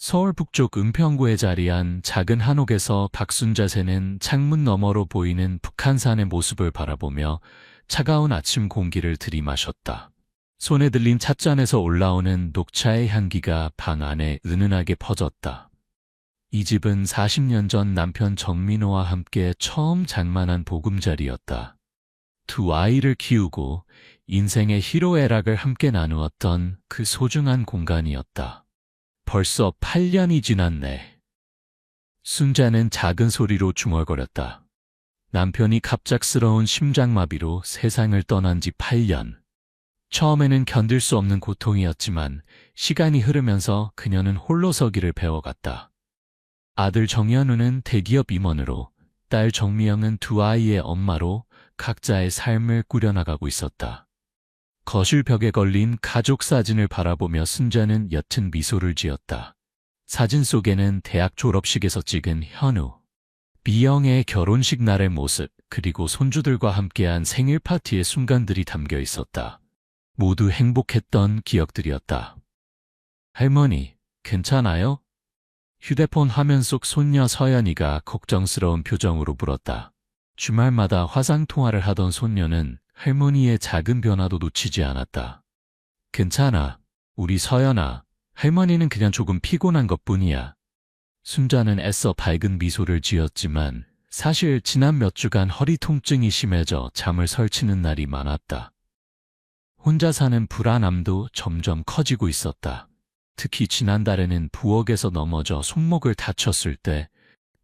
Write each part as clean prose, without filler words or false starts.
서울 북쪽 은평구에 자리한 작은 한옥에서 박순자세는 창문 너머로 보이는 북한산의 모습을 바라보며 차가운 아침 공기를 들이마셨다. 손에 들린 찻잔에서 올라오는 녹차의 향기가 방 안에 은은하게 퍼졌다. 이 집은 40년 전 남편 정민호와 함께 처음 장만한 보금자리였다. 두 아이를 키우고 인생의 희로애락을 함께 나누었던 그 소중한 공간이었다. 벌써 8년이 지났네. 순자는 작은 소리로 중얼거렸다. 남편이 갑작스러운 심장마비로 세상을 떠난 지 8년. 처음에는 견딜 수 없는 고통이었지만 시간이 흐르면서 그녀는 홀로 서기를 배워갔다. 아들 정현우는 대기업 임원으로, 딸 정미영은 두 아이의 엄마로 각자의 삶을 꾸려나가고 있었다. 거실 벽에 걸린 가족 사진을 바라보며 순자는 옅은 미소를 지었다. 사진 속에는 대학 졸업식에서 찍은 현우, 미영의 결혼식 날의 모습, 그리고 손주들과 함께한 생일 파티의 순간들이 담겨 있었다. 모두 행복했던 기억들이었다. 할머니, 괜찮아요? 휴대폰 화면 속 손녀 서연이가 걱정스러운 표정으로 물었다. 주말마다 화상통화를 하던 손녀는 할머니의 작은 변화도 놓치지 않았다. 괜찮아. 우리 서연아. 할머니는 그냥 조금 피곤한 것뿐이야. 순자는 애써 밝은 미소를 지었지만 사실 지난 몇 주간 허리 통증이 심해져 잠을 설치는 날이 많았다. 혼자 사는 불안함도 점점 커지고 있었다. 특히 지난달에는 부엌에서 넘어져 손목을 다쳤을 때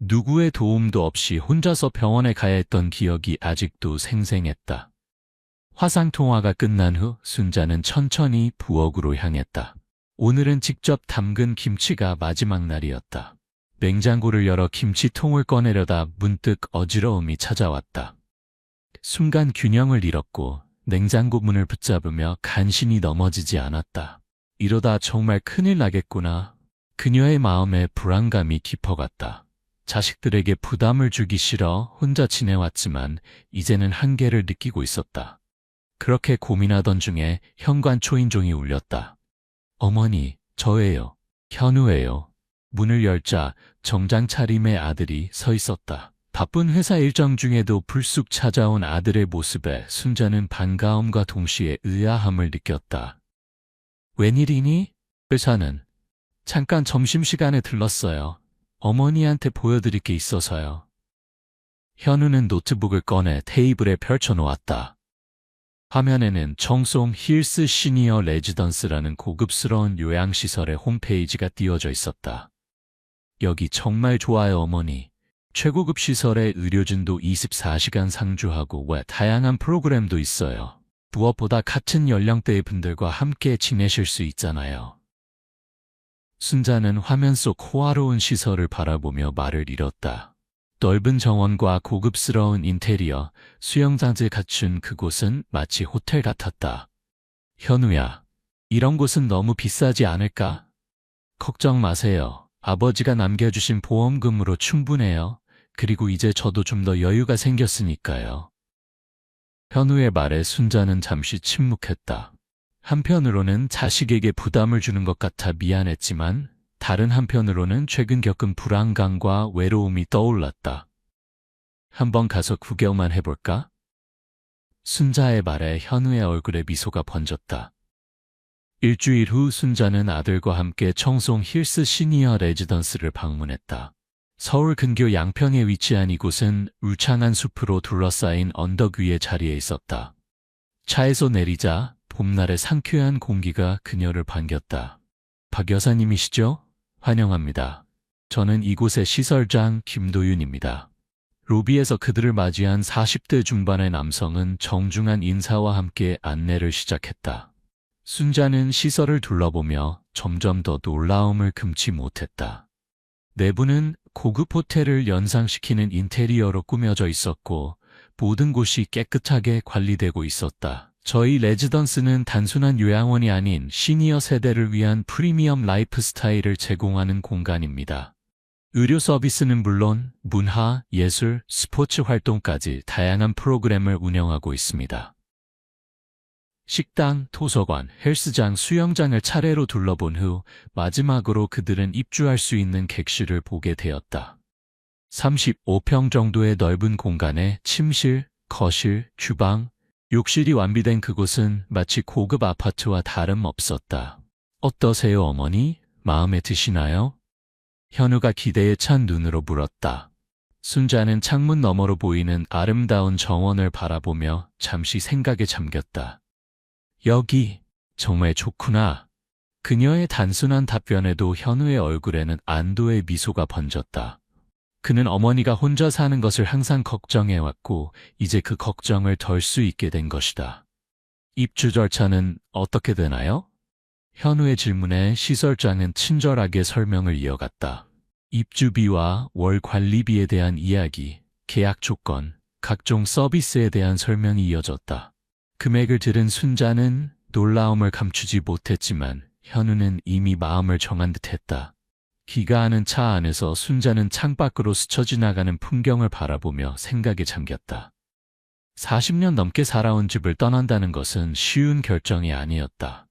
누구의 도움도 없이 혼자서 병원에 가야 했던 기억이 아직도 생생했다. 화상통화가 끝난 후 순자는 천천히 부엌으로 향했다. 오늘은 직접 담근 김치가 마지막 날이었다. 냉장고를 열어 김치통을 꺼내려다 문득 어지러움이 찾아왔다. 순간 균형을 잃었고 냉장고 문을 붙잡으며 간신히 넘어지지 않았다. 이러다 정말 큰일 나겠구나. 그녀의 마음에 불안감이 깊어갔다. 자식들에게 부담을 주기 싫어 혼자 지내왔지만 이제는 한계를 느끼고 있었다. 그렇게 고민하던 중에 현관 초인종이 울렸다. 어머니, 저예요. 현우예요. 문을 열자 정장 차림의 아들이 서 있었다. 바쁜 회사 일정 중에도 불쑥 찾아온 아들의 모습에 순자는 반가움과 동시에 의아함을 느꼈다. 웬일이니? 회사는 잠깐 점심시간에 들렀어요. 어머니한테 보여드릴 게 있어서요. 현우는 노트북을 꺼내 테이블에 펼쳐놓았다. 화면에는 청송 힐스 시니어 레지던스라는 고급스러운 요양시설의 홈페이지가 띄워져 있었다. 여기 정말 좋아요, 어머니. 최고급 시설에 의료진도 24시간 상주하고 다양한 프로그램도 있어요. 무엇보다 같은 연령대의 분들과 함께 지내실 수 있잖아요. 순자는 화면 속 호화로운 시설을 바라보며 말을 잃었다. 넓은 정원과 고급스러운 인테리어, 수영장을 갖춘 그곳은 마치 호텔 같았다. 현우야, 이런 곳은 너무 비싸지 않을까? 걱정 마세요. 아버지가 남겨주신 보험금으로 충분해요. 그리고 이제 저도 좀 더 여유가 생겼으니까요. 현우의 말에 순자는 잠시 침묵했다. 한편으로는 자식에게 부담을 주는 것 같아 미안했지만 다른 한편으로는 최근 겪은 불안감과 외로움이 떠올랐다. 한번 가서 구경만 해볼까? 순자의 말에 현우의 얼굴에 미소가 번졌다. 일주일 후 순자는 아들과 함께 청송 힐스 시니어 레지던스를 방문했다. 서울 근교 양평에 위치한 이곳은 울창한 숲으로 둘러싸인 언덕 위의 자리에 있었다. 차에서 내리자 봄날의 상쾌한 공기가 그녀를 반겼다. 박 여사님이시죠? 환영합니다. 저는 이곳의 시설장 김도윤입니다. 로비에서 그들을 맞이한 40대 중반의 남성은 정중한 인사와 함께 안내를 시작했다. 순자는 시설을 둘러보며 점점 더 놀라움을 금치 못했다. 내부는 고급 호텔을 연상시키는 인테리어로 꾸며져 있었고 모든 곳이 깨끗하게 관리되고 있었다. 저희 레지던스는 단순한 요양원이 아닌 시니어 세대를 위한 프리미엄 라이프 스타일을 제공하는 공간입니다. 의료 서비스는 물론 문화, 예술, 스포츠 활동까지 다양한 프로그램을 운영하고 있습니다. 식당, 도서관, 헬스장, 수영장을 차례로 둘러본 후 마지막으로 그들은 입주할 수 있는 객실을 보게 되었다. 35평 정도의 넓은 공간에 침실, 거실, 주방, 욕실이 완비된 그곳은 마치 고급 아파트와 다름없었다. 어떠세요, 어머니? 마음에 드시나요? 현우가 기대에 찬 눈으로 물었다. 순자는 창문 너머로 보이는 아름다운 정원을 바라보며 잠시 생각에 잠겼다. 여기 정말 좋구나. 그녀의 단순한 답변에도 현우의 얼굴에는 안도의 미소가 번졌다. 그는 어머니가 혼자 사는 것을 항상 걱정해왔고 이제 그 걱정을 덜 수 있게 된 것이다. 입주 절차는 어떻게 되나요? 현우의 질문에 시설장은 친절하게 설명을 이어갔다. 입주비와 월 관리비에 대한 이야기, 계약 조건, 각종 서비스에 대한 설명이 이어졌다. 금액을 들은 순자는 놀라움을 감추지 못했지만 현우는 이미 마음을 정한 듯했다. 기가하는 차 안에서 순자는 창밖으로 스쳐 지나가는 풍경을 바라보며 생각에 잠겼다. 40년 넘게 살아온 집을 떠난다는 것은 쉬운 결정이 아니었다.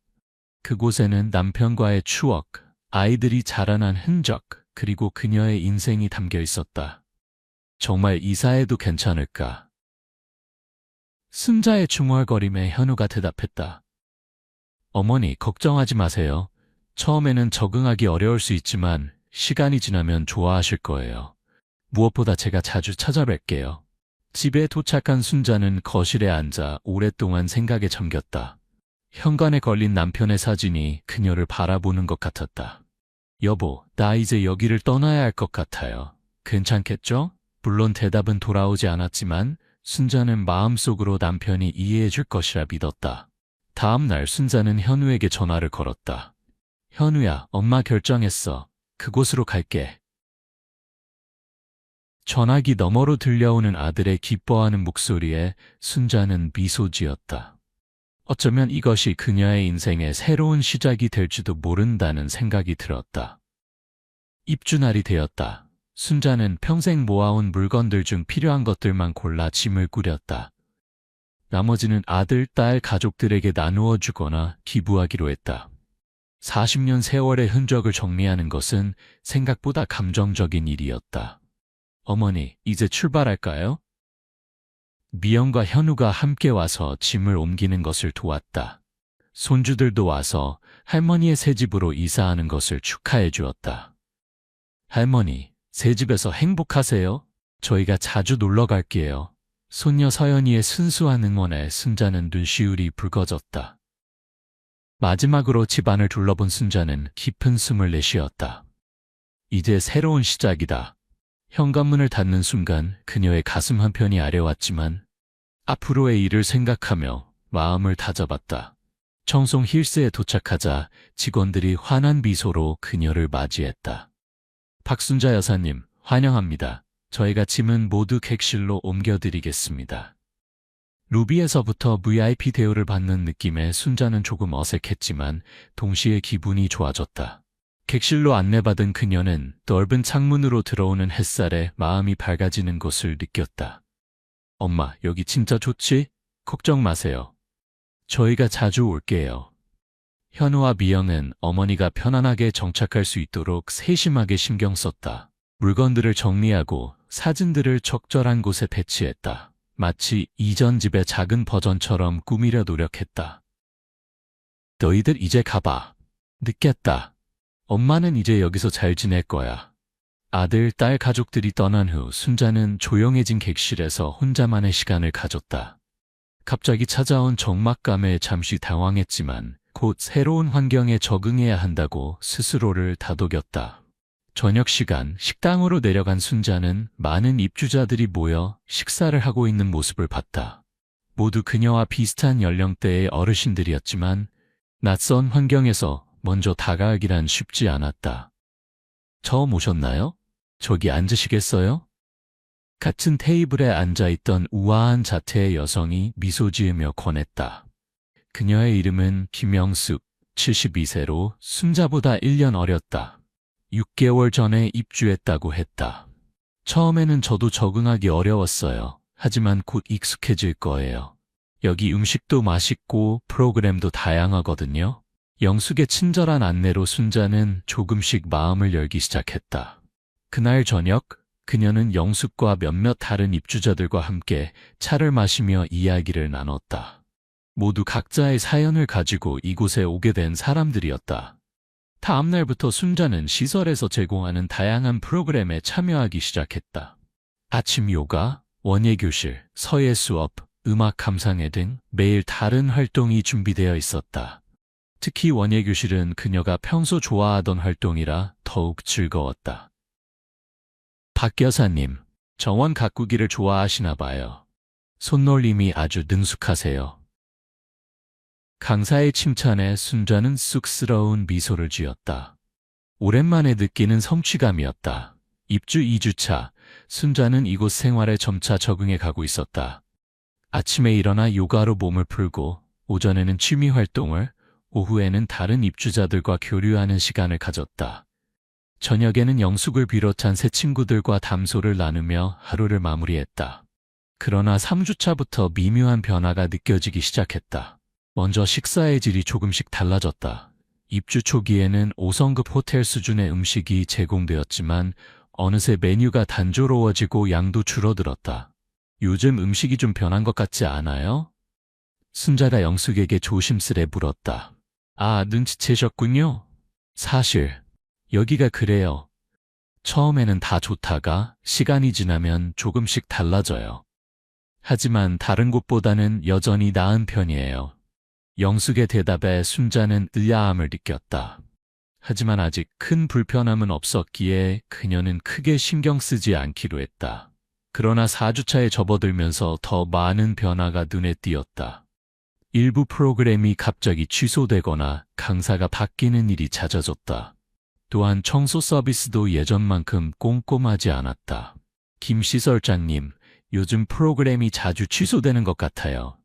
그곳에는 남편과의 추억, 아이들이 자라난 흔적, 그리고 그녀의 인생이 담겨 있었다. 정말 이사해도 괜찮을까? 순자의 중얼거림에 현우가 대답했다. 어머니, 걱정하지 마세요. 처음에는 적응하기 어려울 수 있지만 시간이 지나면 좋아하실 거예요. 무엇보다 제가 자주 찾아뵐게요. 집에 도착한 순자는 거실에 앉아 오랫동안 생각에 잠겼다. 현관에 걸린 남편의 사진이 그녀를 바라보는 것 같았다. 여보, 나 이제 여기를 떠나야 할 것 같아요. 괜찮겠죠? 물론 대답은 돌아오지 않았지만 순자는 마음속으로 남편이 이해해 줄 것이라 믿었다. 다음 날 순자는 현우에게 전화를 걸었다. 현우야, 엄마 결정했어. 그곳으로 갈게. 전화기 너머로 들려오는 아들의 기뻐하는 목소리에 순자는 미소 지었다. 어쩌면 이것이 그녀의 인생의 새로운 시작이 될지도 모른다는 생각이 들었다. 입주날이 되었다. 순자는 평생 모아온 물건들 중 필요한 것들만 골라 짐을 꾸렸다. 나머지는 아들, 딸, 가족들에게 나누어 주거나 기부하기로 했다. 40년 세월의 흔적을 정리하는 것은 생각보다 감정적인 일이었다. 어머니, 이제 출발할까요? 미영과 현우가 함께 와서 짐을 옮기는 것을 도왔다. 손주들도 와서 할머니의 새 집으로 이사하는 것을 축하해 주었다. 할머니, 새 집에서 행복하세요? 저희가 자주 놀러 갈게요. 손녀 서연이의 순수한 응원에 순자는 눈시울이 붉어졌다. 마지막으로 집안을 둘러본 순자는 깊은 숨을 내쉬었다. 이제 새로운 시작이다. 현관문을 닫는 순간 그녀의 가슴 한편이 아려왔지만 앞으로의 일을 생각하며 마음을 다잡았다. 청송 힐스에 도착하자 직원들이 환한 미소로 그녀를 맞이했다. 박순자 여사님, 환영합니다. 저희가 짐은 모두 객실로 옮겨드리겠습니다. 로비에서부터 VIP 대우를 받는 느낌에 순자는 조금 어색했지만 동시에 기분이 좋아졌다. 객실로 안내받은 그녀는 넓은 창문으로 들어오는 햇살에 마음이 밝아지는 것을 느꼈다. 엄마, 여기 진짜 좋지? 걱정 마세요. 저희가 자주 올게요. 현우와 미영은 어머니가 편안하게 정착할 수 있도록 세심하게 신경 썼다. 물건들을 정리하고 사진들을 적절한 곳에 배치했다. 마치 이전 집의 작은 버전처럼 꾸미려 노력했다. 너희들 이제 가봐. 늦겠다. 엄마는 이제 여기서 잘 지낼 거야. 아들, 딸 가족들이 떠난 후 순자는 조용해진 객실에서 혼자만의 시간을 가졌다. 갑자기 찾아온 적막감에 잠시 당황했지만 곧 새로운 환경에 적응해야 한다고 스스로를 다독였다. 저녁 시간 식당으로 내려간 순자는 많은 입주자들이 모여 식사를 하고 있는 모습을 봤다. 모두 그녀와 비슷한 연령대의 어르신들이었지만 낯선 환경에서 먼저 다가가기란 쉽지 않았다. 처음 오셨나요? 저기 앉으시겠어요? 같은 테이블에 앉아있던 우아한 자태의 여성이 미소 지으며 권했다. 그녀의 이름은 김영숙, 72세로 순자보다 1년 어렸다. 6개월 전에 입주했다고 했다. 처음에는 저도 적응하기 어려웠어요. 하지만 곧 익숙해질 거예요. 여기 음식도 맛있고 프로그램도 다양하거든요. 영숙의 친절한 안내로 순자는 조금씩 마음을 열기 시작했다. 그날 저녁, 그녀는 영숙과 몇몇 다른 입주자들과 함께 차를 마시며 이야기를 나눴다. 모두 각자의 사연을 가지고 이곳에 오게 된 사람들이었다. 다음 날부터 순자는 시설에서 제공하는 다양한 프로그램에 참여하기 시작했다. 아침 요가, 원예교실, 서예 수업, 음악 감상회 등 매일 다른 활동이 준비되어 있었다. 특히 원예교실은 그녀가 평소 좋아하던 활동이라 더욱 즐거웠다. 박 여사님, 정원 가꾸기를 좋아하시나 봐요. 손놀림이 아주 능숙하세요. 강사의 칭찬에 순자는 쑥스러운 미소를 지었다. 오랜만에 느끼는 성취감이었다. 입주 2주차, 순자는 이곳 생활에 점차 적응해 가고 있었다. 아침에 일어나 요가로 몸을 풀고, 오전에는 취미 활동을, 오후에는 다른 입주자들과 교류하는 시간을 가졌다. 저녁에는 영숙을 비롯한 새 친구들과 담소를 나누며 하루를 마무리했다. 그러나 3주차부터 미묘한 변화가 느껴지기 시작했다. 먼저 식사의 질이 조금씩 달라졌다. 입주 초기에는 5성급 호텔 수준의 음식이 제공되었지만 어느새 메뉴가 단조로워지고 양도 줄어들었다. 요즘 음식이 좀 변한 것 같지 않아요? 순자가 영숙에게 조심스레 물었다. 아, 눈치채셨군요. 사실 여기가 그래요. 처음에는 다 좋다가 시간이 지나면 조금씩 달라져요. 하지만 다른 곳보다는 여전히 나은 편이에요. 영숙의 대답에 순자는 의아함을 느꼈다. 하지만 아직 큰 불편함은 없었기에 그녀는 크게 신경 쓰지 않기로 했다. 그러나 4주차에 접어들면서 더 많은 변화가 눈에 띄었다. 일부 프로그램이 갑자기 취소되거나 강사가 바뀌는 일이 잦아졌다. 또한 청소 서비스도 예전만큼 꼼꼼하지 않았다. 김 시설장님, 요즘 프로그램이 자주 취소되는 것 같아요.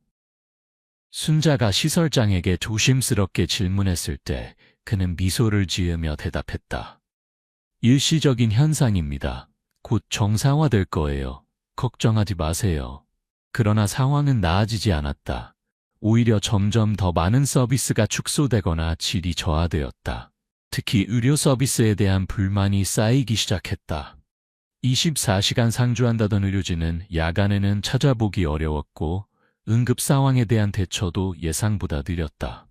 순자가 시설장에게 조심스럽게 질문했을 때 그는 미소를 지으며 대답했다. 일시적인 현상입니다. 곧 정상화될 거예요. 걱정하지 마세요. 그러나 상황은 나아지지 않았다. 오히려 점점 더 많은 서비스가 축소되거나 질이 저하되었다. 특히 의료 서비스에 대한 불만이 쌓이기 시작했다. 24시간 상주한다던 의료진은 야간에는 찾아보기 어려웠고 응급 상황에 대한 대처도 예상보다 느렸다.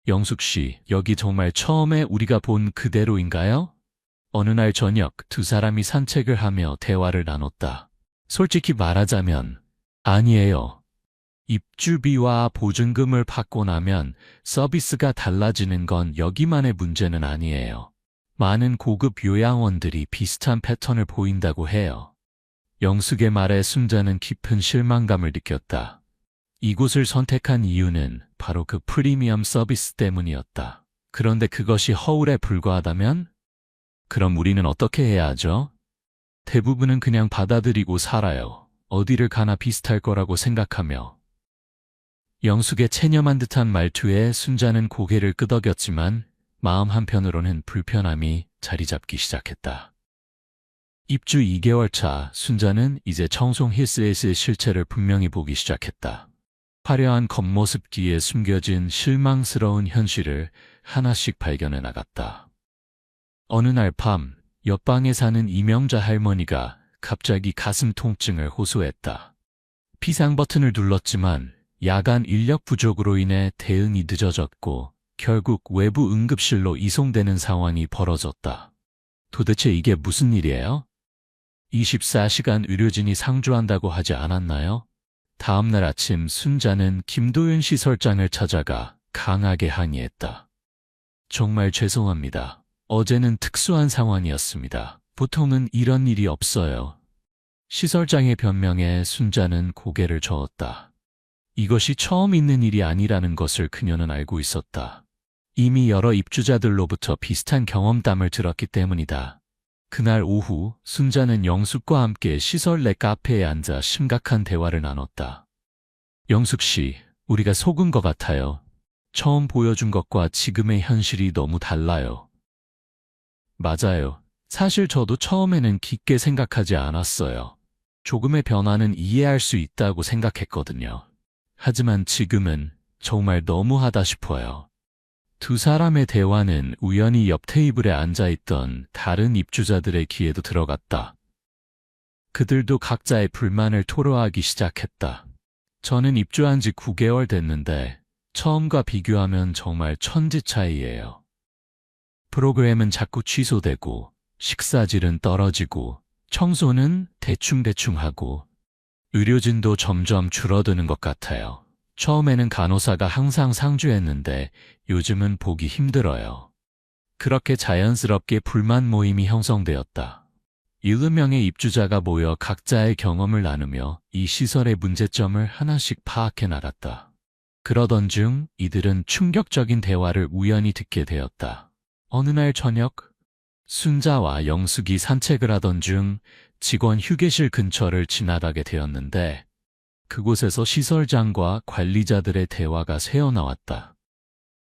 영숙 씨, 여기 정말 처음에 우리가 본 그대로인가요? 어느 날 저녁 두 사람이 산책을 하며 대화를 나눴다. 솔직히 말하자면 아니에요. 입주비와 보증금을 받고 나면 서비스가 달라지는 건 여기만의 문제는 아니에요. 많은 고급 요양원들이 비슷한 패턴을 보인다고 해요. 영숙의 말에 순자는 깊은 실망감을 느꼈다. 이곳을 선택한 이유는 바로 그 프리미엄 서비스 때문이었다. 그런데 그것이 허울에 불과하다면? 그럼 우리는 어떻게 해야 하죠? 대부분은 그냥 받아들이고 살아요. 어디를 가나 비슷할 거라고 생각하며. 영숙의 체념한 듯한 말투에 순자는 고개를 끄덕였지만 마음 한편으로는 불편함이 자리 잡기 시작했다. 입주 2개월 차 순자는 이제 청송 힐스에이스의 실체를 분명히 보기 시작했다. 화려한 겉모습 뒤에 숨겨진 실망스러운 현실을 하나씩 발견해 나갔다. 어느 날 밤, 옆방에 사는 이명자 할머니가 갑자기 가슴 통증을 호소했다. 비상 버튼을 눌렀지만 야간 인력 부족으로 인해 대응이 늦어졌고 결국 외부 응급실로 이송되는 상황이 벌어졌다. 도대체 이게 무슨 일이에요? 24시간 의료진이 상주한다고 하지 않았나요? 다음 날 아침 순자는 김도윤 시설장을 찾아가 강하게 항의했다. 정말 죄송합니다. 어제는 특수한 상황이었습니다. 보통은 이런 일이 없어요. 시설장의 변명에 순자는 고개를 저었다. 이것이 처음 있는 일이 아니라는 것을 그녀는 알고 있었다. 이미 여러 입주자들로부터 비슷한 경험담을 들었기 때문이다. 그날 오후 순자는 영숙과 함께 시설 내 카페에 앉아 심각한 대화를 나눴다. 영숙 씨, 우리가 속은 것 같아요. 처음 보여준 것과 지금의 현실이 너무 달라요. 맞아요. 사실 저도 처음에는 깊게 생각하지 않았어요. 조금의 변화는 이해할 수 있다고 생각했거든요. 하지만 지금은 정말 너무하다 싶어요. 두 사람의 대화는 우연히 옆 테이블에 앉아있던 다른 입주자들의 귀에도 들어갔다. 그들도 각자의 불만을 토로하기 시작했다. 저는 입주한 지 9개월 됐는데 처음과 비교하면 정말 천지 차이예요. 프로그램은 자꾸 취소되고 식사질은 떨어지고 청소는 대충대충 하고 의료진도 점점 줄어드는 것 같아요. 처음에는 간호사가 항상 상주했는데 요즘은 보기 힘들어요. 그렇게 자연스럽게 불만 모임이 형성되었다. 7명의 입주자가 모여 각자의 경험을 나누며 이 시설의 문제점을 하나씩 파악해 나갔다. 그러던 중 이들은 충격적인 대화를 우연히 듣게 되었다. 어느 날 저녁, 순자와 영숙이 산책을 하던 중 직원 휴게실 근처를 지나가게 되었는데 그곳에서 시설장과 관리자들의 대화가 새어나왔다.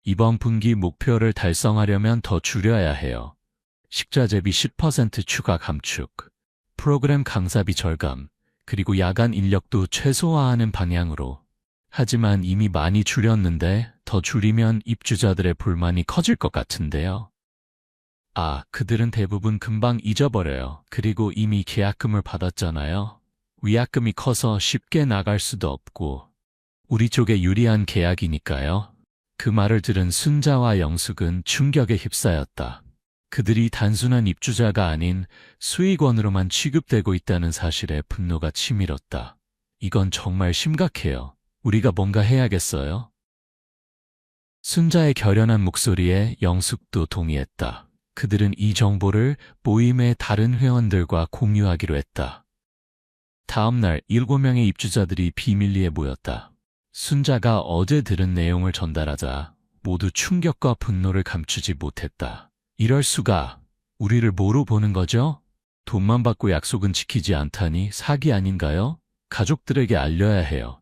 이번 분기 목표를 달성하려면 더 줄여야 해요. 식자재비 10% 추가 감축, 프로그램 강사비 절감, 그리고 야간 인력도 최소화하는 방향으로. 하지만 이미 많이 줄였는데 더 줄이면 입주자들의 불만이 커질 것 같은데요. 그들은 대부분 금방 잊어버려요. 그리고 이미 계약금을 받았잖아요. 위약금이 커서 쉽게 나갈 수도 없고 우리 쪽에 유리한 계약이니까요. 그 말을 들은 순자와 영숙은 충격에 휩싸였다. 그들이 단순한 입주자가 아닌 수익원으로만 취급되고 있다는 사실에 분노가 치밀었다. 이건 정말 심각해요. 우리가 뭔가 해야겠어요. 순자의 결연한 목소리에 영숙도 동의했다. 그들은 이 정보를 모임의 다른 회원들과 공유하기로 했다. 다음 날 7명의 입주자들이 비밀리에 모였다. 순자가 어제 들은 내용을 전달하자 모두 충격과 분노를 감추지 못했다. 이럴 수가. 우리를 뭐로 보는 거죠? 돈만 받고 약속은 지키지 않다니 사기 아닌가요? 가족들에게 알려야 해요.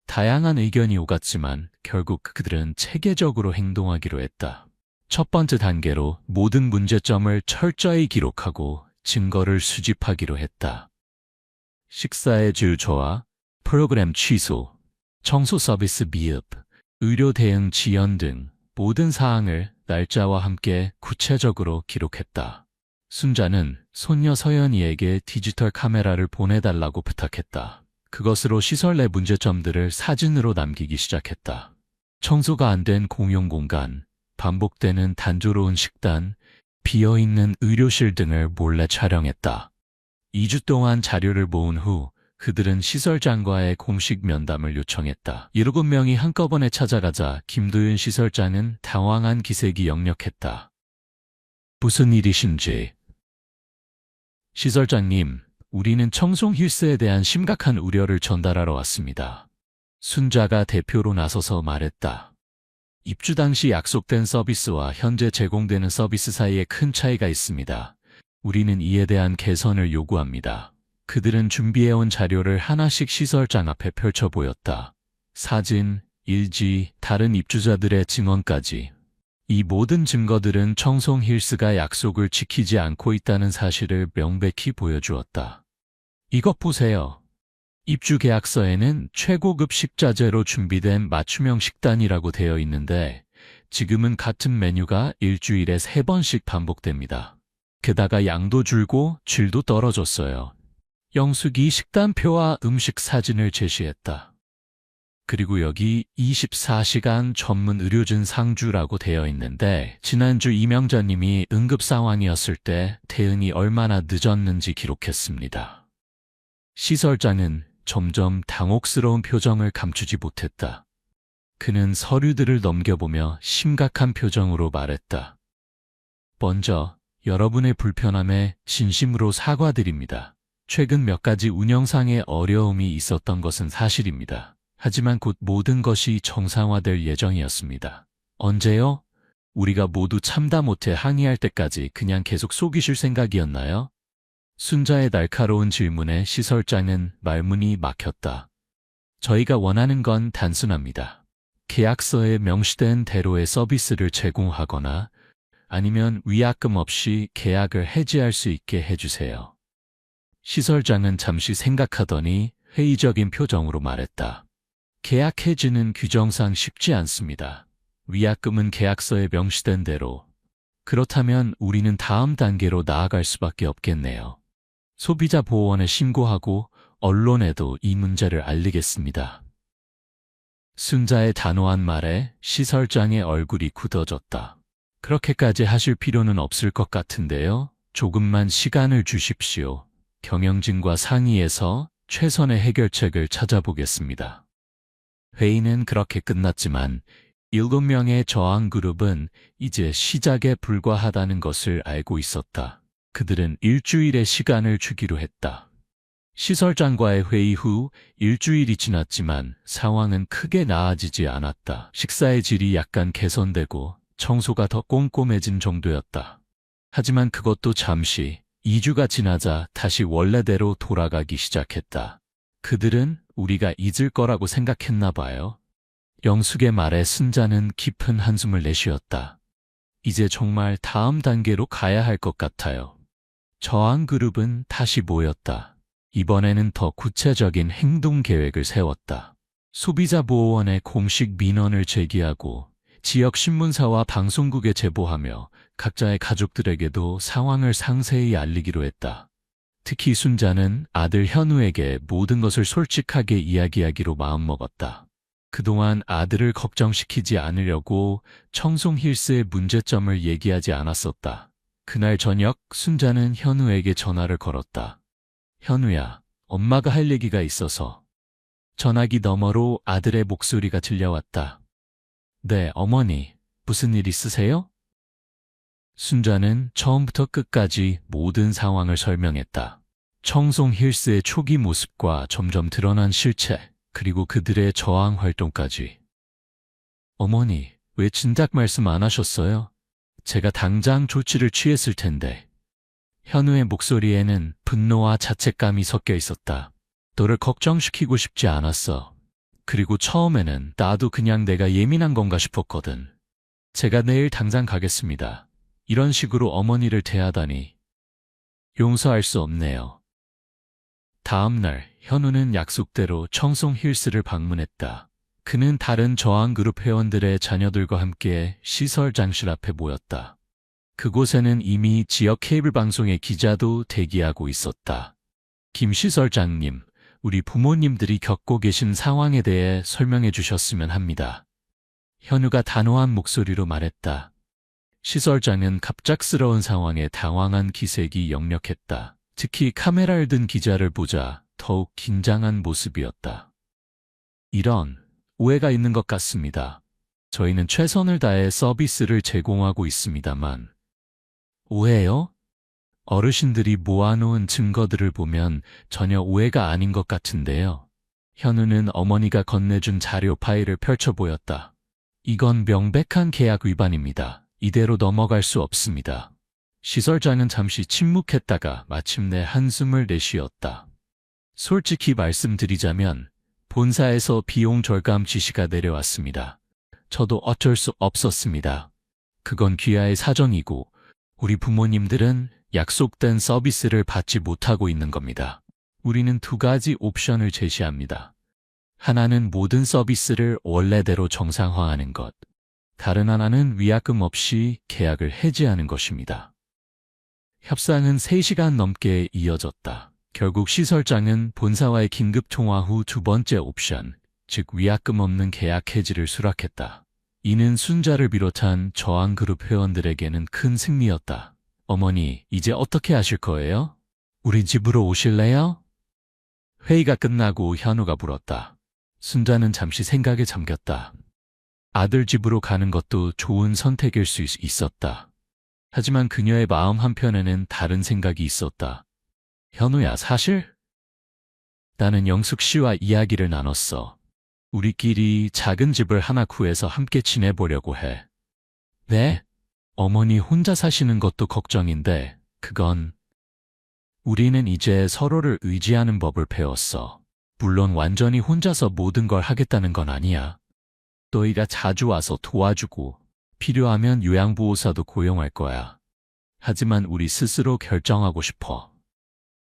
다양한 의견이 오갔지만 결국 그들은 체계적으로 행동하기로 했다. 첫 번째 단계로 모든 문제점을 철저히 기록하고 증거를 수집하기로 했다. 식사의 질 저하, 프로그램 취소, 청소 서비스 미흡, 의료 대응 지연 등 모든 사항을 날짜와 함께 구체적으로 기록했다. 순자는 손녀 서연이에게 디지털 카메라를 보내달라고 부탁했다. 그것으로 시설 내 문제점들을 사진으로 남기기 시작했다. 청소가 안 된 공용 공간, 반복되는 단조로운 식단, 비어있는 의료실 등을 몰래 촬영했다. 2주 동안 자료를 모은 후 그들은 시설장과의 공식 면담을 요청했다. 7명이 한꺼번에 찾아가자 김도윤 시설장은 당황한 기색이 역력했다. 무슨 일이신지. 시설장님, 우리는 청송 힐스에 대한 심각한 우려를 전달하러 왔습니다. 순자가 대표로 나서서 말했다. 입주 당시 약속된 서비스와 현재 제공되는 서비스 사이에 큰 차이가 있습니다. 우리는 이에 대한 개선을 요구합니다. 그들은 준비해온 자료를 하나씩 시설장 앞에 펼쳐 보였다. 사진, 일지, 다른 입주자들의 증언까지. 이 모든 증거들은 청송 힐스가 약속을 지키지 않고 있다는 사실을 명백히 보여주었다. 이것 보세요. 입주 계약서에는 최고급 식자재로 준비된 맞춤형 식단이라고 되어 있는데 지금은 같은 메뉴가 일주일에 3번씩 반복됩니다. 게다가 양도 줄고 질도 떨어졌어요. 영숙이 식단표와 음식 사진을 제시했다. 그리고 여기 24시간 전문 의료진 상주라고 되어 있는데 지난주 이명자님이 응급 상황이었을 때 대응이 얼마나 늦었는지 기록했습니다. 시설장은 점점 당혹스러운 표정을 감추지 못했다. 그는 서류들을 넘겨보며 심각한 표정으로 말했다. 먼저 여러분의 불편함에 진심으로 사과드립니다. 최근 몇 가지 운영상의 어려움이 있었던 것은 사실입니다. 하지만 곧 모든 것이 정상화될 예정이었습니다. 언제요? 우리가 모두 참다 못해 항의할 때까지 그냥 계속 속이실 생각이었나요? 순자의 날카로운 질문에 시설장은 말문이 막혔다. 저희가 원하는 건 단순합니다. 계약서에 명시된 대로의 서비스를 제공하거나 아니면 위약금 없이 계약을 해지할 수 있게 해주세요. 시설장은 잠시 생각하더니 회의적인 표정으로 말했다. 계약 해지는 규정상 쉽지 않습니다. 위약금은 계약서에 명시된 대로. 그렇다면 우리는 다음 단계로 나아갈 수밖에 없겠네요. 소비자 보호원에 신고하고 언론에도 이 문제를 알리겠습니다. 순자의 단호한 말에 시설장의 얼굴이 굳어졌다. 그렇게까지 하실 필요는 없을 것 같은데요. 조금만 시간을 주십시오. 경영진과 상의해서 최선의 해결책을 찾아보겠습니다. 회의는 그렇게 끝났지만 7명의 저항그룹은 이제 시작에 불과하다는 것을 알고 있었다. 그들은 일주일의 시간을 주기로 했다. 시설장과의 회의 후 일주일이 지났지만 상황은 크게 나아지지 않았다. 식사의 질이 약간 개선되고 청소가 더 꼼꼼해진 정도였다. 하지만 그것도 잠시 2주가 지나자 다시 원래대로 돌아가기 시작했다. 그들은 우리가 잊을 거라고 생각했나 봐요. 영숙의 말에 순자는 깊은 한숨을 내쉬었다. 이제 정말 다음 단계로 가야 할 것 같아요. 저항그룹은 다시 모였다. 이번에는 더 구체적인 행동 계획을 세웠다. 소비자보호원에 공식 민원을 제기하고 지역 신문사와 방송국에 제보하며 각자의 가족들에게도 상황을 상세히 알리기로 했다. 특히 순자는 아들 현우에게 모든 것을 솔직하게 이야기하기로 마음먹었다. 그동안 아들을 걱정시키지 않으려고 청송힐스의 문제점을 얘기하지 않았었다. 그날 저녁 순자는 현우에게 전화를 걸었다. 현우야, 엄마가 할 얘기가 있어서. 전화기 너머로 아들의 목소리가 들려왔다. 네, 어머니, 무슨 일 있으세요? 순자는 처음부터 끝까지 모든 상황을 설명했다. 청송힐스의 초기 모습과 점점 드러난 실체, 그리고 그들의 저항 활동까지. 어머니, 왜 진작 말씀 안 하셨어요? 제가 당장 조치를 취했을 텐데. 현우의 목소리에는 분노와 자책감이 섞여 있었다. 너를 걱정시키고 싶지 않았어. 그리고 처음에는 나도 그냥 내가 예민한 건가 싶었거든. 제가 내일 당장 가겠습니다. 이런 식으로 어머니를 대하다니. 용서할 수 없네요. 다음 날 현우는 약속대로 청송힐스를 방문했다. 그는 다른 저항그룹 회원들의 자녀들과 함께 시설장실 앞에 모였다. 그곳에는 이미 지역 케이블 방송의 기자도 대기하고 있었다. 김 시설장님, 우리 부모님들이 겪고 계신 상황에 대해 설명해 주셨으면 합니다. 현우가 단호한 목소리로 말했다. 시설장은 갑작스러운 상황에 당황한 기색이 역력했다. 특히 카메라를 든 기자를 보자 더욱 긴장한 모습이었다. 이런 오해가 있는 것 같습니다. 저희는 최선을 다해 서비스를 제공하고 있습니다만. 오해요? 어르신들이 모아놓은 증거들을 보면 전혀 오해가 아닌 것 같은데요. 현우는 어머니가 건네준 자료 파일을 펼쳐 보였다. 이건 명백한 계약 위반입니다. 이대로 넘어갈 수 없습니다. 시설장은 잠시 침묵했다가 마침내 한숨을 내쉬었다. 솔직히 말씀드리자면 본사에서 비용 절감 지시가 내려왔습니다. 저도 어쩔 수 없었습니다. 그건 귀하의 사정이고 우리 부모님들은 약속된 서비스를 받지 못하고 있는 겁니다. 우리는 2가지 옵션을 제시합니다. 하나는 모든 서비스를 원래대로 정상화하는 것. 다른 하나는 위약금 없이 계약을 해지하는 것입니다. 협상은 3시간 넘게 이어졌다. 결국 시설장은 본사와의 긴급 통화 후 2번째 옵션, 즉 위약금 없는 계약 해지를 수락했다. 이는 순자를 비롯한 저항그룹 회원들에게는 큰 승리였다. 어머니, 이제 어떻게 하실 거예요? 우리 집으로 오실래요? 회의가 끝나고 현우가 물었다. 순자는 잠시 생각에 잠겼다. 아들 집으로 가는 것도 좋은 선택일 수 있었다. 하지만 그녀의 마음 한편에는 다른 생각이 있었다. 현우야, 사실 나는 영숙 씨와 이야기를 나눴어. 우리끼리 작은 집을 하나 구해서 함께 지내보려고 해. 네? 어머니 혼자 사시는 것도 걱정인데 그건 우리는 이제 서로를 의지하는 법을 배웠어. 물론 완전히 혼자서 모든 걸 하겠다는 건 아니야. 너희가 자주 와서 도와주고 필요하면 요양보호사도 고용할 거야. 하지만 우리 스스로 결정하고 싶어.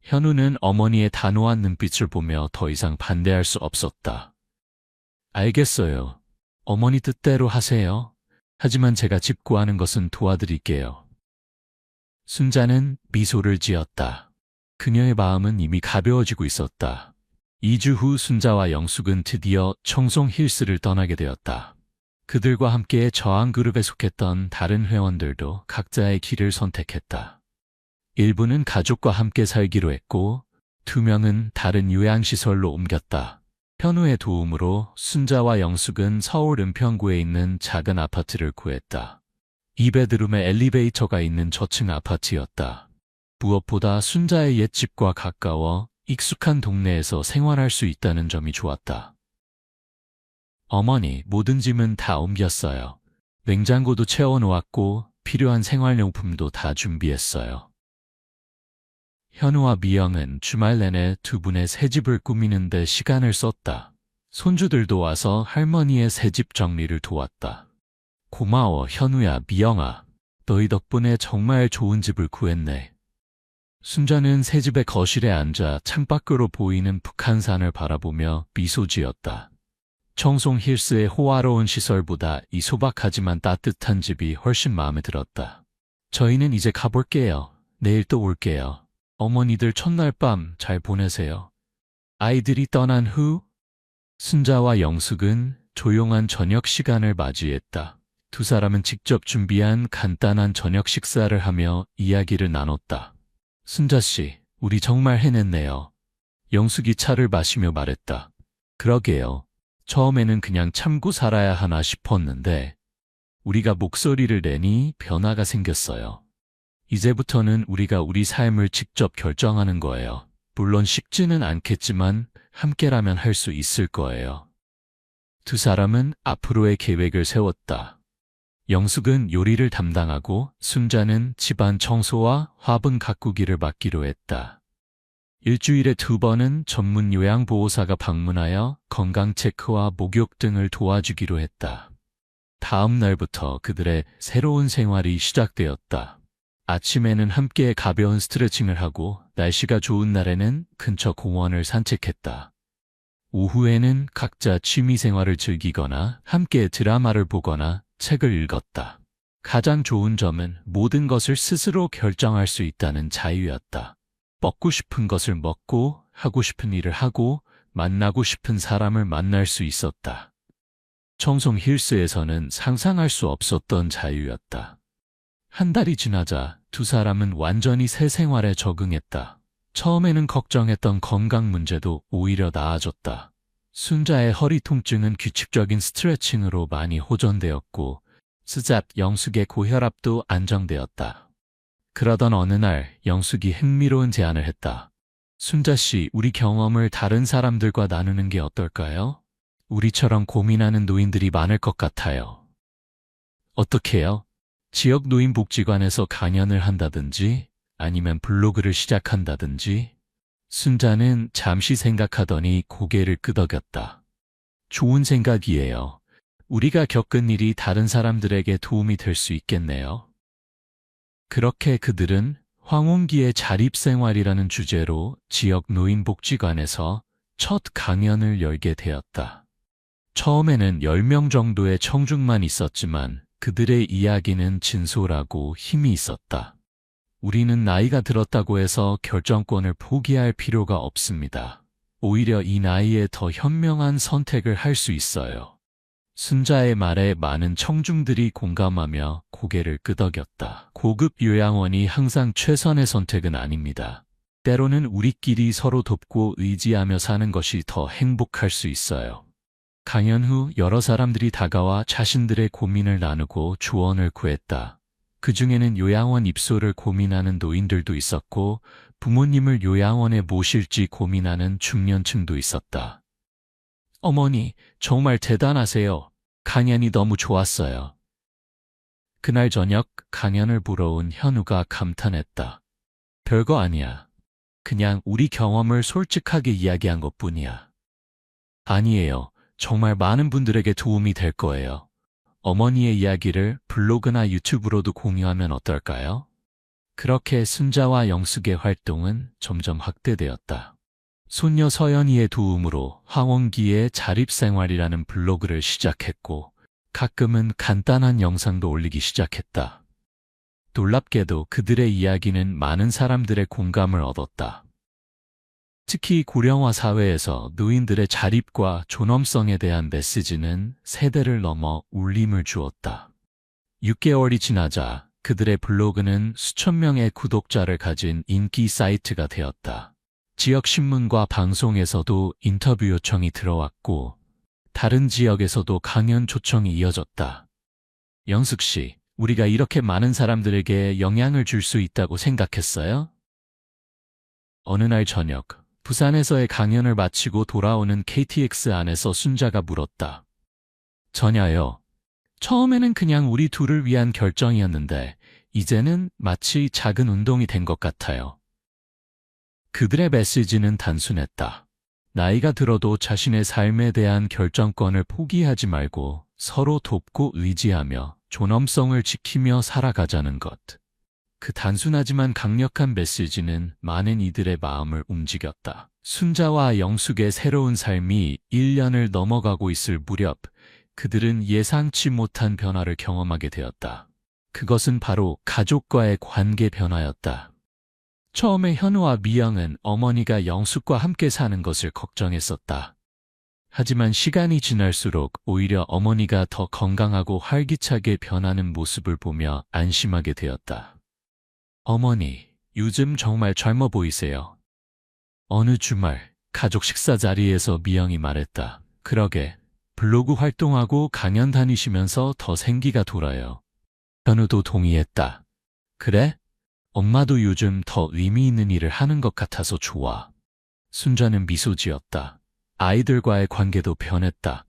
현우는 어머니의 단호한 눈빛을 보며 더 이상 반대할 수 없었다. 알겠어요. 어머니 뜻대로 하세요. 하지만 제가 집 구하는 것은 도와드릴게요. 순자는 미소를 지었다. 그녀의 마음은 이미 가벼워지고 있었다. 2주 후 순자와 영숙은 드디어 청송 힐스를 떠나게 되었다. 그들과 함께 저항그룹에 속했던 다른 회원들도 각자의 길을 선택했다. 일부는 가족과 함께 살기로 했고, 2명은 다른 요양시설로 옮겼다. 현우의 도움으로 순자와 영숙은 서울 은평구에 있는 작은 아파트를 구했다. 2베드룸에 엘리베이터가 있는 저층 아파트였다. 무엇보다 순자의 옛집과 가까워 익숙한 동네에서 생활할 수 있다는 점이 좋았다. 어머니, 모든 짐은 다 옮겼어요. 냉장고도 채워놓았고 필요한 생활용품도 다 준비했어요. 현우와 미영은 주말 내내 2분의 새집을 꾸미는 데 시간을 썼다. 손주들도 와서 할머니의 새집 정리를 도왔다. 고마워, 현우야, 미영아. 너희 덕분에 정말 좋은 집을 구했네. 순자는 새집의 거실에 앉아 창밖으로 보이는 북한산을 바라보며 미소 지었다. 청송 힐스의 호화로운 시설보다 이 소박하지만 따뜻한 집이 훨씬 마음에 들었다. 저희는 이제 가볼게요. 내일 또 올게요. 어머니들 첫날 밤 잘 보내세요. 아이들이 떠난 후 순자와 영숙은 조용한 저녁 시간을 맞이했다. 2사람은 직접 준비한 간단한 저녁 식사를 하며 이야기를 나눴다. 순자씨, 우리 정말 해냈네요. 영숙이 차를 마시며 말했다. 그러게요. 처음에는 그냥 참고 살아야 하나 싶었는데 우리가 목소리를 내니 변화가 생겼어요. 이제부터는 우리가 우리 삶을 직접 결정하는 거예요. 물론 쉽지는 않겠지만 함께라면 할 수 있을 거예요. 2사람은 앞으로의 계획을 세웠다. 영숙은 요리를 담당하고 순자는 집안 청소와 화분 가꾸기를 맡기로 했다. 일주일에 2번은 전문 요양보호사가 방문하여 건강 체크와 목욕 등을 도와주기로 했다. 다음 날부터 그들의 새로운 생활이 시작되었다. 아침에는 함께 가벼운 스트레칭을 하고 날씨가 좋은 날에는 근처 공원을 산책했다. 오후에는 각자 취미 생활을 즐기거나 함께 드라마를 보거나 책을 읽었다. 가장 좋은 점은 모든 것을 스스로 결정할 수 있다는 자유였다. 먹고 싶은 것을 먹고 하고 싶은 일을 하고 만나고 싶은 사람을 만날 수 있었다. 청송 힐스에서는 상상할 수 없었던 자유였다. 한 달이 지나자 2사람은 완전히 새 생활에 적응했다. 처음에는 걱정했던 건강 문제도 오히려 나아졌다. 순자의 허리 통증은 규칙적인 스트레칭으로 많이 호전되었고 스잡 영숙의 고혈압도 안정되었다. 그러던 어느 날 영숙이 흥미로운 제안을 했다. 순자씨, 우리 경험을 다른 사람들과 나누는 게 어떨까요? 우리처럼 고민하는 노인들이 많을 것 같아요. 어떻게요? 지역 노인복지관에서 강연을 한다든지 아니면 블로그를 시작한다든지. 순자는 잠시 생각하더니 고개를 끄덕였다. 좋은 생각이에요. 우리가 겪은 일이 다른 사람들에게 도움이 될 수 있겠네요. 그렇게 그들은 황혼기의 자립생활이라는 주제로 지역 노인복지관에서 첫 강연을 열게 되었다. 처음에는 10명 정도의 청중만 있었지만 그들의 이야기는 진솔하고 힘이 있었다. 우리는 나이가 들었다고 해서 결정권을 포기할 필요가 없습니다. 오히려 이 나이에 더 현명한 선택을 할 수 있어요. 순자의 말에 많은 청중들이 공감하며 고개를 끄덕였다. 고급 요양원이 항상 최선의 선택은 아닙니다. 때로는 우리끼리 서로 돕고 의지하며 사는 것이 더 행복할 수 있어요. 강연 후 여러 사람들이 다가와 자신들의 고민을 나누고 조언을 구했다. 그 중에는 요양원 입소를 고민하는 노인들도 있었고 부모님을 요양원에 모실지 고민하는 중년층도 있었다. 어머니, 정말 대단하세요. 강연이 너무 좋았어요. 그날 저녁 강연을 보러 온 현우가 감탄했다. 별거 아니야. 그냥 우리 경험을 솔직하게 이야기한 것뿐이야. 아니에요. 정말 많은 분들에게 도움이 될 거예요. 어머니의 이야기를 블로그나 유튜브로도 공유하면 어떨까요? 그렇게 순자와 영숙의 활동은 점점 확대되었다. 손녀 서연이의 도움으로 황혼기의 자립생활이라는 블로그를 시작했고 가끔은 간단한 영상도 올리기 시작했다. 놀랍게도 그들의 이야기는 많은 사람들의 공감을 얻었다. 특히 고령화 사회에서 노인들의 자립과 존엄성에 대한 메시지는 세대를 넘어 울림을 주었다. 6개월이 지나자 그들의 블로그는 수천 명의 구독자를 가진 인기 사이트가 되었다. 지역 신문과 방송에서도 인터뷰 요청이 들어왔고 다른 지역에서도 강연 초청이 이어졌다. 영숙 씨, 우리가 이렇게 많은 사람들에게 영향을 줄 수 있다고 생각했어요? 어느 날 저녁, 부산에서의 강연을 마치고 돌아오는 KTX 안에서 순자가 물었다. 전혀요. 처음에는 그냥 우리 둘을 위한 결정이었는데 이제는 마치 작은 운동이 된 것 같아요. 그들의 메시지는 단순했다. 나이가 들어도 자신의 삶에 대한 결정권을 포기하지 말고 서로 돕고 의지하며 존엄성을 지키며 살아가자는 것. 그 단순하지만 강력한 메시지는 많은 이들의 마음을 움직였다. 순자와 영숙의 새로운 삶이 1년을 넘어가고 있을 무렵 그들은 예상치 못한 변화를 경험하게 되었다. 그것은 바로 가족과의 관계 변화였다. 처음에 현우와 미영은 어머니가 영숙과 함께 사는 것을 걱정했었다. 하지만 시간이 지날수록 오히려 어머니가 더 건강하고 활기차게 변하는 모습을 보며 안심하게 되었다. 어머니, 요즘 정말 젊어 보이세요. 어느 주말 가족 식사 자리에서 미영이 말했다. 그러게, 블로그 활동하고 강연 다니시면서 더 생기가 돌아요. 현우도 동의했다. 그래? 엄마도 요즘 더 의미 있는 일을 하는 것 같아서 좋아. 순자는 미소 지었다. 아이들과의 관계도 변했다.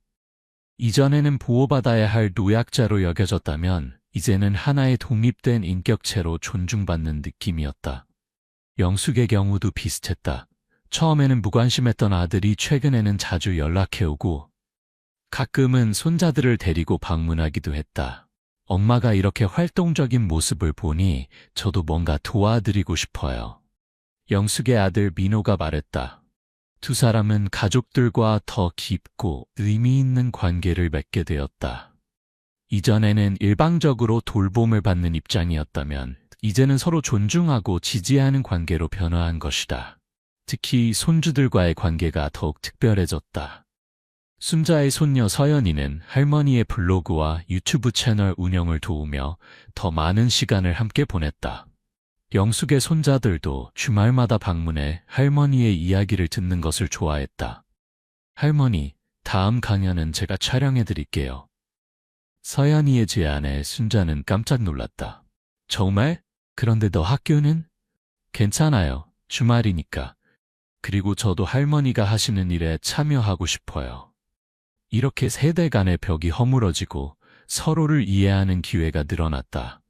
이전에는 보호받아야 할 노약자로 여겨졌다면 이제는 하나의 독립된 인격체로 존중받는 느낌이었다. 영숙의 경우도 비슷했다. 처음에는 무관심했던 아들이 최근에는 자주 연락해오고 가끔은 손자들을 데리고 방문하기도 했다. 엄마가 이렇게 활동적인 모습을 보니 저도 뭔가 도와드리고 싶어요. 영숙의 아들 민호가 말했다. 두 사람은 가족들과 더 깊고 의미 있는 관계를 맺게 되었다. 이전에는 일방적으로 돌봄을 받는 입장이었다면 이제는 서로 존중하고 지지하는 관계로 변화한 것이다. 특히 손주들과의 관계가 더욱 특별해졌다. 순자의 손녀 서연이는 할머니의 블로그와 유튜브 채널 운영을 도우며 더 많은 시간을 함께 보냈다. 영숙의 손자들도 주말마다 방문해 할머니의 이야기를 듣는 것을 좋아했다. 할머니, 다음 강연은 제가 촬영해 드릴게요. 서연이의 제안에 순자는 깜짝 놀랐다. 정말? 그런데 너 학교는? 괜찮아요. 주말이니까. 그리고 저도 할머니가 하시는 일에 참여하고 싶어요. 이렇게 세대 간의 벽이 허물어지고 서로를 이해하는 기회가 늘어났다.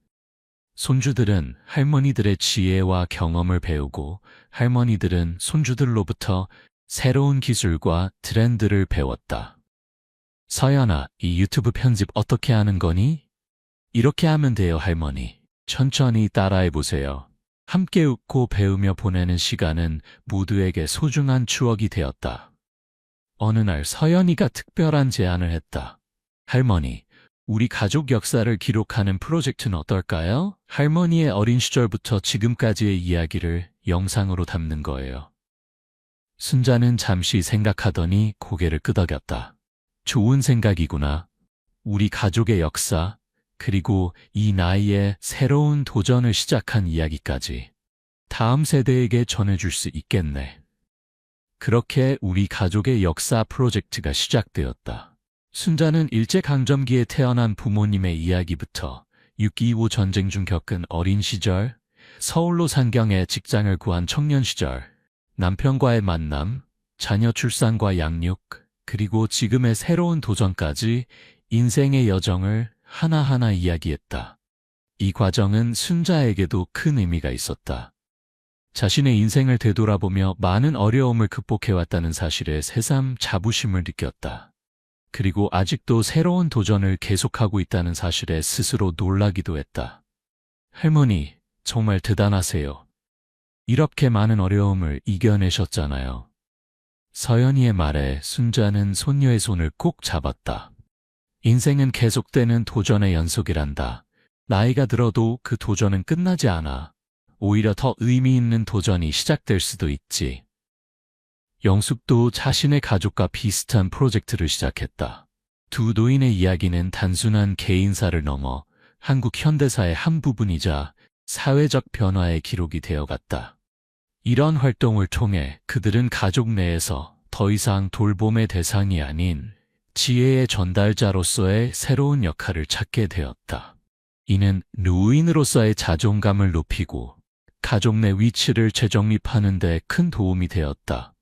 손주들은 할머니들의 지혜와 경험을 배우고 할머니들은 손주들로부터 새로운 기술과 트렌드를 배웠다. 서연아, 이 유튜브 편집 어떻게 하는 거니? 이렇게 하면 돼요, 할머니. 천천히 따라해보세요. 함께 웃고 배우며 보내는 시간은 모두에게 소중한 추억이 되었다. 어느 날 서연이가 특별한 제안을 했다. 할머니, 우리 가족 역사를 기록하는 프로젝트는 어떨까요? 할머니의 어린 시절부터 지금까지의 이야기를 영상으로 담는 거예요. 순자는 잠시 생각하더니 고개를 끄덕였다. 좋은 생각이구나. 우리 가족의 역사, 그리고 이 나이에 새로운 도전을 시작한 이야기까지 다음 세대에게 전해줄 수 있겠네. 그렇게 우리 가족의 역사 프로젝트가 시작되었다. 순자는 일제강점기에 태어난 부모님의 이야기부터 6.25 전쟁 중 겪은 어린 시절, 서울로 상경해 직장을 구한 청년 시절, 남편과의 만남, 자녀 출산과 양육, 그리고 지금의 새로운 도전까지 인생의 여정을 하나하나 이야기했다. 이 과정은 순자에게도 큰 의미가 있었다. 자신의 인생을 되돌아보며 많은 어려움을 극복해왔다는 사실에 새삼 자부심을 느꼈다. 그리고 아직도 새로운 도전을 계속하고 있다는 사실에 스스로 놀라기도 했다. 할머니, 정말 대단하세요. 이렇게 많은 어려움을 이겨내셨잖아요. 서연이의 말에 순자는 손녀의 손을 꼭 잡았다. 인생은 계속되는 도전의 연속이란다. 나이가 들어도 그 도전은 끝나지 않아. 오히려 더 의미 있는 도전이 시작될 수도 있지. 영숙도 자신의 가족과 비슷한 프로젝트를 시작했다. 두 노인의 이야기는 단순한 개인사를 넘어 한국 현대사의 한 부분이자 사회적 변화의 기록이 되어갔다. 이런 활동을 통해 그들은 가족 내에서 더 이상 돌봄의 대상이 아닌 지혜의 전달자로서의 새로운 역할을 찾게 되었다. 이는 노인으로서의 자존감을 높이고 가족 내 위치를 재정립하는 데 큰 도움이 되었다.